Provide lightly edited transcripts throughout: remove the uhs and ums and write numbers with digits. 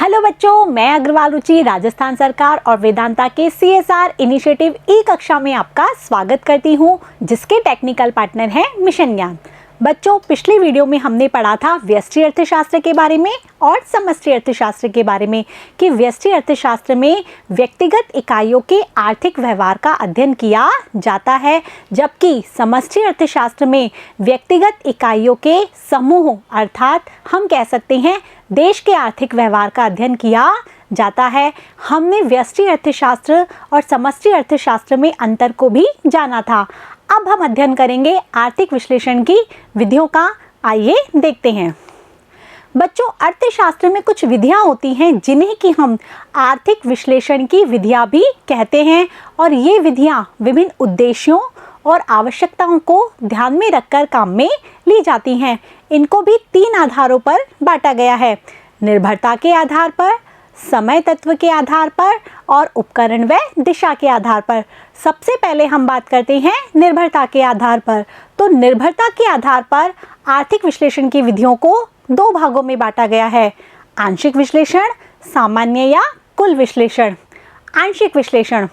Hello बच्चों, मैं अग्रवाल रुचि राजस्थान सरकार और वेदांता के CSR इनिशिएटिव ई कक्षा में आपका स्वागत करती हूं, जिसके टेक्निकल पार्टनर हैं मिशन ज्ञान। बच्चों, पिछली वीडियो में हमने पढ़ा था व्यष्टि अर्थशास्त्र के बारे में और समष्टि अर्थशास्त्र के बारे में कि व्यष्टि अर्थशास्त्र में व्यक्तिगत इकाइयों के आर्थिक व्यवहार का अध्ययन किया जाता है, जबकि समष्टि अर्थशास्त्र में व्यक्तिगत इकाइयों के समूह अर्थात हम कह सकते हैं देश के आर्थिक व्यवहार का अध्ययन किया जाता है। हमने व्यष्टि अर्थशास्त्र और समष्टि अर्थशास्त्र में अंतर को भी जाना था। अब हम अध्ययन करेंगे आर्थिक विश्लेषण की विधियों का। आइए देखते हैं। बच्चों, अर्थशास्त्र में कुछ विधियां होती हैं जिन्हें कि हम आर्थिक विश्लेषण की विधियां भी कहते हैं, और ये विधियां विभिन्न उद्देश्यों और आवश्यकताओं को ध्यान में रखकर काम में ली जाती हैं। इनको भी 3 आधारों पर बांटा गया है: निर्भरता के आधार पर, समय तत्व के आधार पर और उपकरण व दिशा के आधार पर। सबसे पहले हम बात करते हैं निर्भरता के आधार पर। तो निर्भरता के आधार पर आर्थिक विश्लेषण की विधियों को 2 भागों में बांटा गया है: आंशिक विश्लेषण, सामान्य या कुल विश्लेषण। आंशिक विश्लेषण,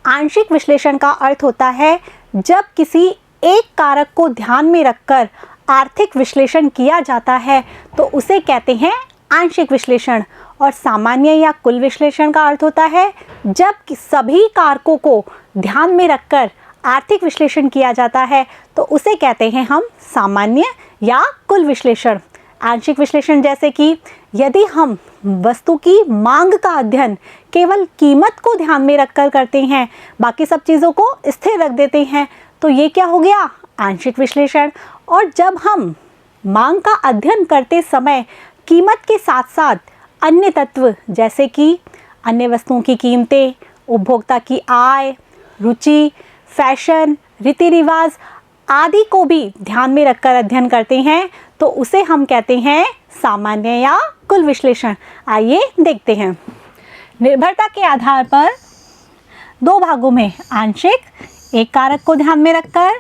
आंशिक विश्लेषण का अर्थ होता है जब किसी एक कारक को ध्यान में रखकर आर्थिक विश्लेषण किया जाता है तो उसे कहते हैं आंशिक विश्लेषण। और सामान्य या कुल विश्लेषण का अर्थ होता है जब सभी कारकों को ध्यान में रखकर आर्थिक विश्लेषण किया जाता है तो उसे कहते हैं हम सामान्य या कुल विश्लेषण। आंशिक विश्लेषण जैसे कि यदि हम वस्तु की मांग का अध्ययन केवल कीमत को ध्यान में रखकर करते हैं, बाकी सब चीज़ों को स्थिर रख देते हैं, तो ये क्या हो गया? आंशिक विश्लेषण। और जब हम मांग का अध्ययन करते समय कीमत के साथ साथ अन्य तत्व जैसे कि अन्य वस्तुओं की कीमतें, उपभोक्ता की आय, रुचि, फैशन, रीति रिवाज आदि को भी ध्यान में रखकर अध्ययन करते हैं तो उसे हम कहते हैं सामान्य या कुल विश्लेषण। आइए देखते हैं। निर्भरता के आधार पर 2 भागों में आंशिक, एक कारक को ध्यान में रखकर,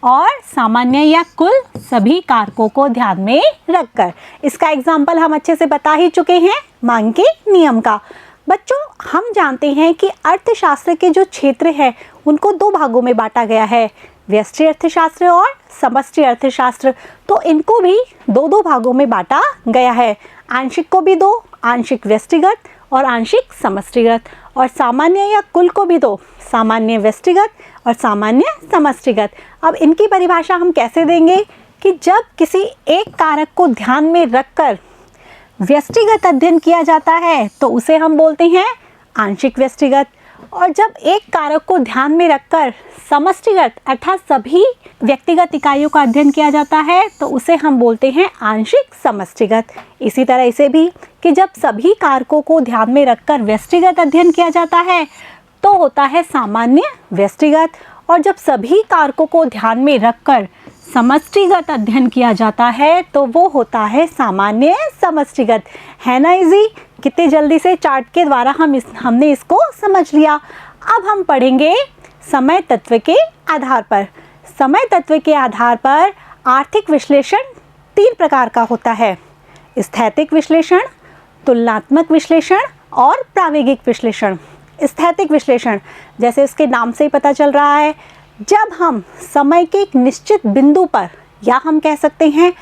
और सामान्य या कुल, सभी कारकों को ध्यान में रखकर। इसका एग्जाम्पल हम अच्छे से बता ही चुके हैं, मांग के नियम का। बच्चों, हम जानते हैं कि अर्थशास्त्र के जो क्षेत्र है उनको 2 भागों में बांटा गया है: व्यष्टि अर्थशास्त्र और समष्टि अर्थशास्त्र। तो इनको भी 2 भागों में बांटा गया है। आंशिक को भी 2, आंशिक व्यष्टिगत और आंशिक समष्टिगत, और सामान्य या कुल को भी 2, सामान्य व्यष्टिगत और सामान्य समष्टिगत। अब इनकी परिभाषा हम कैसे देंगे कि जब किसी एक कारक को ध्यान में रखकर व्यष्टिगत अध्ययन किया जाता है तो उसे हम बोलते हैं आंशिक व्यष्टिगत, और जब एक कारक को ध्यान में रखकर समष्टिगत अर्थात सभी व्यक्तिगत इकाइयों का अध्ययन किया जाता है तो उसे हम बोलते हैं आंशिक समष्टिगत। इसी तरह इसे भी कि जब सभी कारकों को ध्यान में रखकर व्यष्टिगत अध्ययन किया जाता है तो होता है सामान्य व्यष्टिगत, और जब सभी कारकों को ध्यान में रखकर समष्टिगत अध्ययन किया जाता है तो वो होता है सामान्य समष्टिगत। है ना इजी? कितने जल्दी से चार्ट के द्वारा हमने इसको समझ लिया। अब हम पढ़ेंगे समय तत्व के आधार पर। समय तत्व के आधार पर आर्थिक विश्लेषण 3 प्रकार का होता है: स्थैतिक विश्लेषण, तुलनात्मक विश्लेषण और प्रायोगिक विश्लेषण। स्थैतिक विश्लेषण, जैसे इसके नाम से ही पता चल रहा है, जब हम समय के एक निश्चित बिंदु पर या हम कह सकते हैं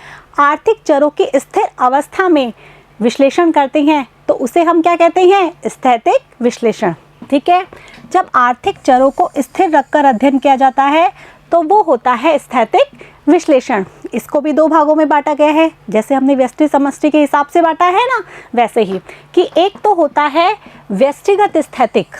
आर्थिक चरों की स्थिर अवस्था में विश्लेषण करते हैं तो उसे हम क्या कहते हैं? स्थैतिक विश्लेषण। ठीक है, जब आर्थिक चरों को स्थिर रखकर अध्ययन किया जाता है तो वो होता है स्थैतिक विश्लेषण। इसको भी 2 भागों में बांटा गया है, जैसे हमने व्यष्टि समष्टि के हिसाब से बांटा है ना, वैसे ही कि एक तो होता है व्यष्टिगत स्थैतिक,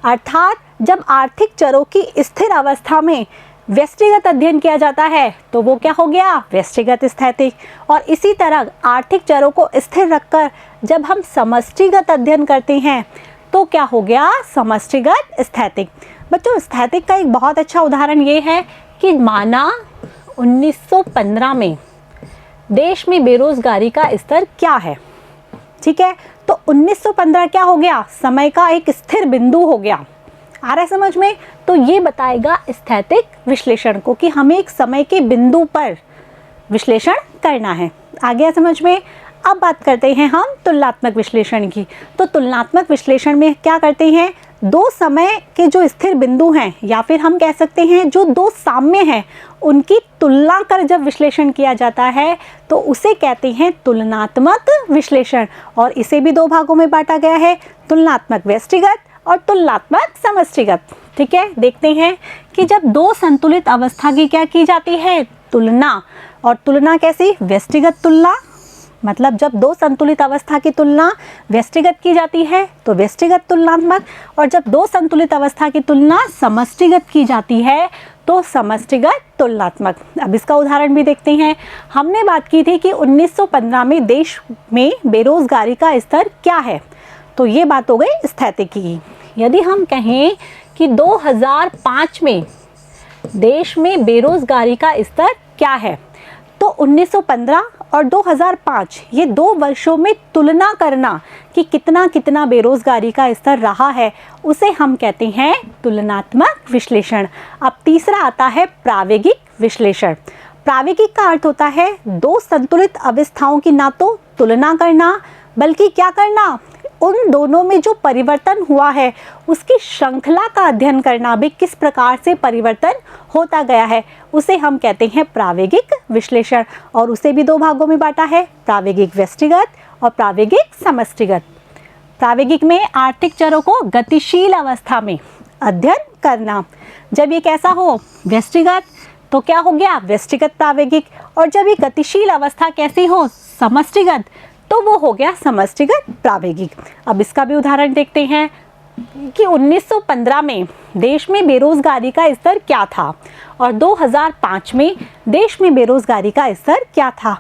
अर्थात जब आर्थिक चरों की स्थिर अवस्था में व्यष्टिगत अध्ययन किया जाता है तो वो क्या हो गया? व्यष्टिगत स्थैतिक। और इसी तरह आर्थिक चरों को स्थिर रखकर जब हम समष्टिगत अध्ययन करते हैं तो क्या हो गया? समष्टिगत स्थैतिक। बच्चों, स्थैतिक का एक बहुत अच्छा उदाहरण ये है कि माना 1915 में देश में बेरोजगारी का स्तर क्या है। ठीक है, तो 1915 क्या हो गया? समय का एक स्थिर बिंदु हो गया। आ रहा है समझ में? तो ये बताएगा स्थैतिक विश्लेषण को कि हमें एक समय के बिंदु पर विश्लेषण करना है। आ गया समझ में? अब बात करते हैं हम तुलनात्मक विश्लेषण की। तो तुलनात्मक विश्लेषण में क्या करते हैं, दो समय के जो स्थिर बिंदु हैं या फिर हम कह सकते हैं जो दो साम्य हैं उनकी तुलना कर जब विश्लेषण किया जाता है तो उसे कहते हैं तुलनात्मक विश्लेषण। और इसे भी दो भागों में बांटा गया है, तुलनात्मक व्यष्टिगत और तुलनात्मक समष्टिगत। ठीक है, देखते हैं कि जब दो संतुलित अवस्था की क्या की जाती है, तुलना। और तुलना कैसी, व्यष्टिगत तुलना, मतलब जब दो संतुलित अवस्था की तुलना व्यष्टिगत की जाती है तो व्यष्टिगत तुलनात्मक, और जब दो संतुलित अवस्था की तुलना समष्टिगत की जाती है तो समष्टिगत तुलनात्मक। अब इसका उदाहरण भी देखते हैं। हमने बात की थी कि 1915 में देश में बेरोजगारी का स्तर क्या है, तो ये बात हो गई स्थैतिकी की। यदि हम कहें कि 2005 में देश में बेरोजगारी का स्तर क्या है, तो 1915 और 2005 ये 2 वर्षों में तुलना करना कि कितना कितना बेरोजगारी का स्तर रहा है, उसे हम कहते हैं तुलनात्मक विश्लेषण। अब तीसरा आता है प्रावेगिक विश्लेषण। प्रावेगिक का अर्थ होता है दो संतुलित अवस्थाओं की ना तो तुलना करना बल्कि क्या करना, उन दोनों में जो परिवर्तन हुआ है उसकी श्रृंखला का अध्ययन करना, भी किस प्रकार से परिवर्तन होता गया है, उसे हम कहते हैं प्रावेगिक विश्लेषण। और उसे भी दो भागों में बांटा है, प्रावेगिक व्यष्टिगत और प्रावेगिक समष्टिगत। प्रावेगिक में आर्थिक चरों को गतिशील अवस्था में अध्ययन करना। जब ये कैसा हो, व्यष्टिगत, तो क्या हो गया, व्यष्टिगत प्रावेगिक। और जब ये गतिशील अवस्था कैसी हो, समष्टिगत, तो वो हो गया समष्टिगत प्रावेगिक। अब इसका भी उदाहरण देखते हैं कि 1915 में देश में बेरोजगारी का स्तर क्या था और 2005 में देश में बेरोजगारी का स्तर क्या था।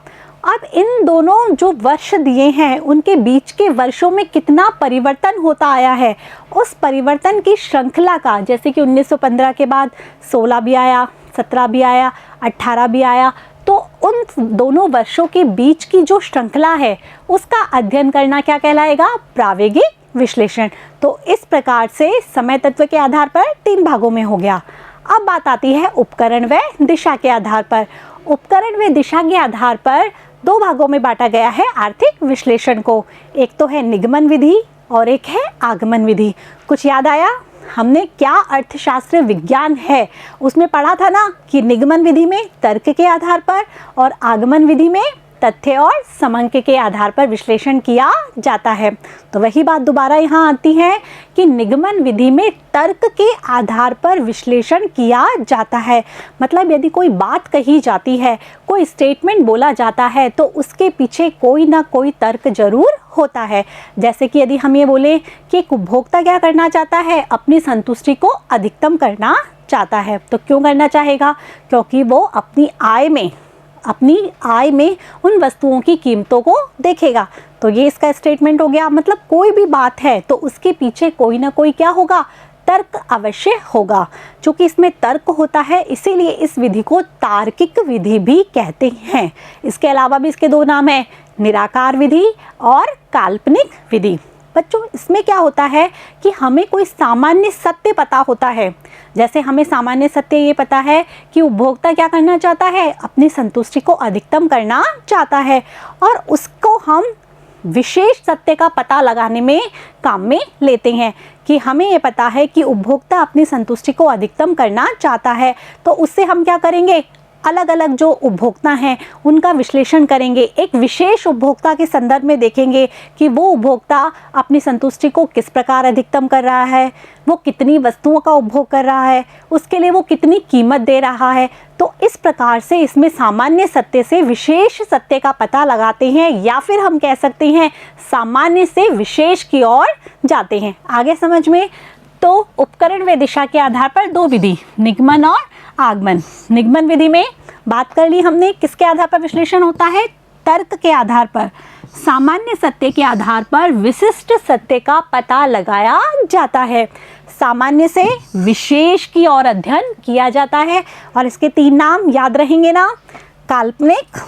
अब इन दोनों जो वर्ष दिए हैं उनके बीच के वर्षों में कितना परिवर्तन होता आया है, उस परिवर्तन की श्रृंखला का, जैसे कि 1915 के बाद 16 भी आया, 17 भी आया, 18 भी आया, तो उन दोनों वर्षों के बीच की जो श्रृंखला है उसका अध्ययन करना क्या कहलाएगा, प्रावेगिक विश्लेषण। तो इस प्रकार से समय तत्व के आधार पर 3 भागों में हो गया। अब बात आती है उपकरण व दिशा के आधार पर। उपकरण व दिशा के आधार पर 2 भागों में बांटा गया है आर्थिक विश्लेषण को। एक तो है निगमन विधि और एक है आगमन विधि। कुछ याद आया, हमने क्या अर्थशास्त्र विज्ञान है उसमें पढ़ा था ना कि निगमन विधि में तर्क के आधार पर और आगमन विधि में तथ्य और समंक के आधार पर विश्लेषण किया जाता है। तो वही बात दोबारा यहाँ आती है कि निगमन विधि में तर्क के आधार पर विश्लेषण किया जाता है। मतलब यदि कोई बात कही जाती है, कोई स्टेटमेंट बोला जाता है, तो उसके पीछे कोई ना कोई तर्क जरूर होता है। जैसे कि यदि हम ये बोले कि एक उपभोक्ता क्या करना चाहता है, अपनी संतुष्टि को अधिकतम करना चाहता है, तो क्यों करना चाहेगा, क्योंकि वो अपनी आय में उन वस्तुओं की कीमतों को देखेगा। तो ये इसका स्टेटमेंट हो गया। मतलब कोई भी बात है तो उसके पीछे कोई ना कोई क्या होगा, तर्क अवश्य होगा। चूँकि इसमें तर्क होता है इसीलिए इस विधि को तार्किक विधि भी कहते हैं। इसके अलावा भी इसके 2 नाम हैं, निराकार विधि और काल्पनिक विधि। बच्चों इसमें क्या होता है कि हमें कोई सामान्य सत्य पता होता है। जैसे हमें सामान्य सत्य ये पता है कि उपभोक्ता क्या करना चाहता है, अपनी संतुष्टि को अधिकतम करना चाहता है, और उसको हम विशेष सत्य का पता लगाने में काम में लेते हैं कि हमें ये पता है कि उपभोक्ता अपनी संतुष्टि को अधिकतम करना चाहता है। तो उससे हम क्या करेंगे, अलग अलग जो उपभोक्ता हैं उनका विश्लेषण करेंगे, एक विशेष उपभोक्ता के संदर्भ में देखेंगे कि वो उपभोक्ता अपनी संतुष्टि को किस प्रकार अधिकतम कर रहा है, वो कितनी वस्तुओं का उपभोग कर रहा है, उसके लिए वो कितनी कीमत दे रहा है। तो इस प्रकार से इसमें सामान्य सत्य से विशेष सत्य का पता लगाते हैं, या फिर हम कह सकते हैं सामान्य से विशेष की ओर जाते हैं। आगे समझ में, तो उपकरण व दिशा के आधार पर 2 विधि, निगमन और आगमन। निगमन विधि में बात कर ली हमने, किसके आधार पर विश्लेषण होता है, तर्क के आधार पर, सामान्य सत्य के आधार पर विशिष्ट सत्य का पता लगाया जाता है। सामान्य से विशेष की ओर अध्ययन किया जाता है। और इसके 3 नाम याद रहेंगे ना, काल्पनिक,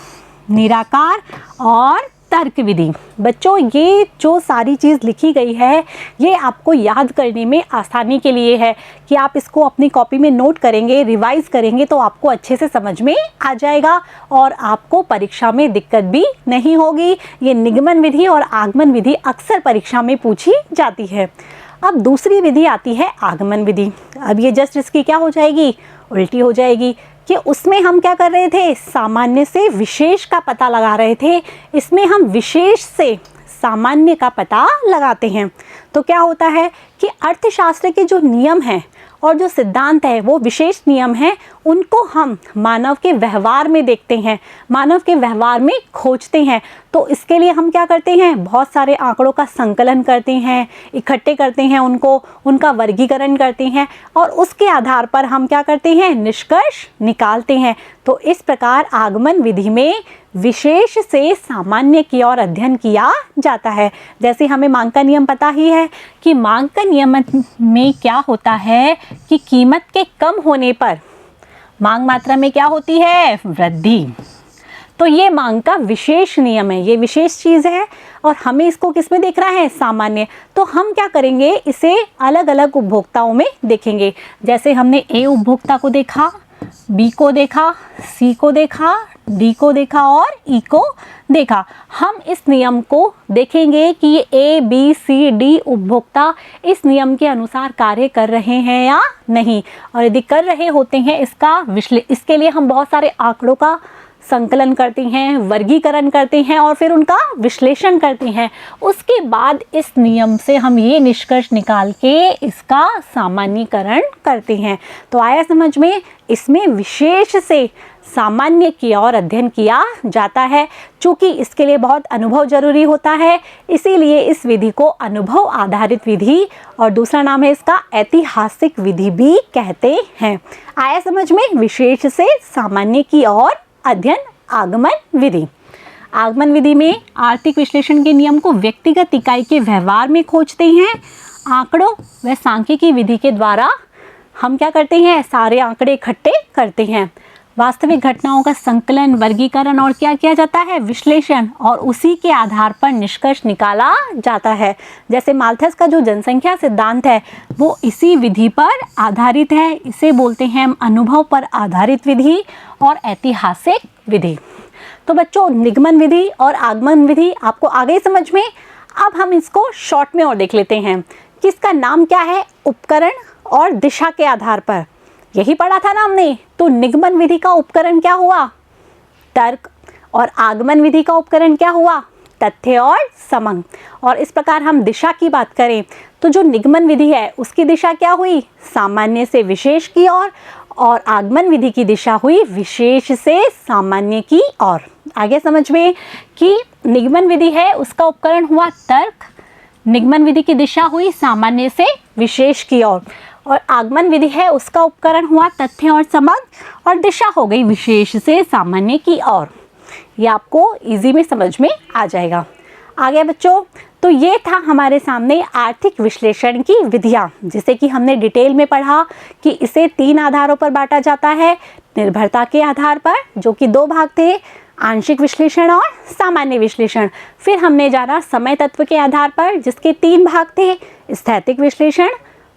निराकार और तर्क विधि। बच्चों ये जो सारी चीज़ लिखी गई है ये आपको याद करने में आसानी के लिए है कि आप इसको अपनी कॉपी में नोट करेंगे, रिवाइज करेंगे तो आपको अच्छे से समझ में आ जाएगा और आपको परीक्षा में दिक्कत भी नहीं होगी। ये निगमन विधि और आगमन विधि अक्सर परीक्षा में पूछी जाती है। अब दूसरी विधि आती है आगमन विधि। अब ये जस्ट इसकी क्या हो जाएगी, उल्टी हो जाएगी कि उसमें हम क्या कर रहे थे, सामान्य से विशेष का पता लगा रहे थे। इसमें हम विशेष से सामान्य का पता लगाते हैं। तो क्या होता है कि अर्थशास्त्र के जो नियम हैं और जो सिद्धांत है वो विशेष नियम हैं, उनको हम मानव के व्यवहार में देखते हैं, मानव के व्यवहार में खोजते हैं। तो इसके लिए हम क्या करते हैं, बहुत सारे आंकड़ों का संकलन करते हैं, इकट्ठे करते हैं उनको, उनका वर्गीकरण करते हैं और उसके आधार पर हम क्या करते हैं, निष्कर्ष निकालते हैं। तो इस प्रकार आगमन विधि में विशेष से सामान्य की ओर अध्ययन किया जाता है। जैसे हमें मांग का नियम पता ही है कि मांग का नियम में क्या होता है कि कीमत के कम होने पर मांग मात्रा में क्या होती है, वृद्धि। तो ये मांग का विशेष नियम है, ये विशेष चीज़ है और हमें इसको किस में देख रहा है, सामान्य। तो हम क्या करेंगे, इसे अलग अलग उपभोक्ताओं में देखेंगे। जैसे हमने ए उपभोक्ता को देखा, बी को देखा, सी को देखा, डी को देखा और ई को देखा। हम इस नियम को देखेंगे कि ये ए बी सी डी उपभोक्ता इस नियम के अनुसार कार्य कर रहे हैं या नहीं, और यदि कर रहे होते हैं इसके लिए हम बहुत सारे आंकड़ों का संकलन करते हैं, वर्गीकरण करते हैं और फिर उनका विश्लेषण करते हैं। उसके बाद इस नियम से हम ये निष्कर्ष निकाल के इसका सामान्यीकरण करते हैं। तो आया समझ में, इसमें विशेष से सामान्य की ओर अध्ययन किया जाता है। चूँकि इसके लिए बहुत अनुभव जरूरी होता है, इसीलिए इस विधि को अनुभव आधारित विधि और दूसरा नाम है इसका ऐतिहासिक विधि भी कहते हैं। आया समझ में, विशेष से सामान्य की ओर अध्ययन आगमन विधि। आगमन विधि में आर्थिक विश्लेषण के नियम को व्यक्तिगत इकाई के व्यवहार में खोजते हैं। आंकड़ों व सांख्यिकी विधि के द्वारा हम क्या करते हैं, सारे आंकड़े इकट्ठे करते हैं। वास्तविक घटनाओं का संकलन, वर्गीकरण और क्या किया जाता है, विश्लेषण, और उसी के आधार पर निष्कर्ष निकाला जाता है। जैसे माल्थस का जो जनसंख्या सिद्धांत है वो इसी विधि पर आधारित है। इसे बोलते हैं हम अनुभव पर आधारित विधि और ऐतिहासिक विधि। तो बच्चों, निगमन विधि और आगमन विधि आपको आ गई समझ में। अब हम इसको शॉर्ट में और देख लेते हैं कि इसका नाम क्या है, उपकरण और दिशा के आधार पर। यही पढ़ा था ना हमने। तो निगमन विधि का उपकरण क्या हुआ, तर्क, और आगमन विधि का उपकरण क्या हुआ, तथ्य और समंग। और इस प्रकार हम दिशा की बात करें तो जो निगमन विधि है उसकी दिशा क्या हुई, सामान्य से विशेष की ओर, और आगमन विधि की दिशा हुई विशेष से सामान्य की ओर। आगे समझ में कि निगमन विधि है उसका उपकरण हुआ तर्क, निगमन विधि की दिशा हुई सामान्य से विशेष की ओर, और आगमन विधि है उसका उपकरण हुआ तथ्य और समंग, और दिशा हो गई विशेष से सामान्य की ओर। ये आपको इजी में समझ में आ जाएगा। आगे बच्चों, तो ये था हमारे सामने आर्थिक विश्लेषण की विधियाँ, जिसे कि हमने डिटेल में पढ़ा कि इसे 3 आधारों पर बांटा जाता है। निर्भरता के आधार पर, जो कि 2 भाग थे, आंशिक विश्लेषण और सामान्य विश्लेषण। फिर हमने जाना समय तत्व के आधार पर, जिसके 3 भाग थे, स्थैतिक विश्लेषण,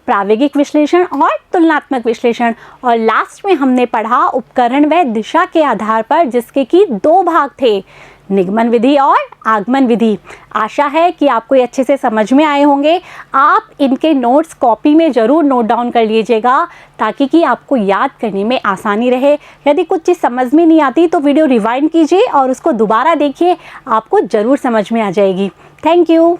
प्रायोगिक विश्लेषण और तुलनात्मक विश्लेषण। और लास्ट में हमने पढ़ा उपकरण व दिशा के आधार पर, जिसके कि 2 भाग थे, निगमन विधि और आगमन विधि। आशा है कि आपको ये अच्छे से समझ में आए होंगे। आप इनके नोट्स कॉपी में ज़रूर नोट डाउन कर लीजिएगा, ताकि कि आपको याद करने में आसानी रहे। यदि कुछ चीज़ समझ में नहीं आती तो वीडियो रिवाइंड कीजिए और उसको दोबारा देखिए, आपको ज़रूर समझ में आ जाएगी। Thank you.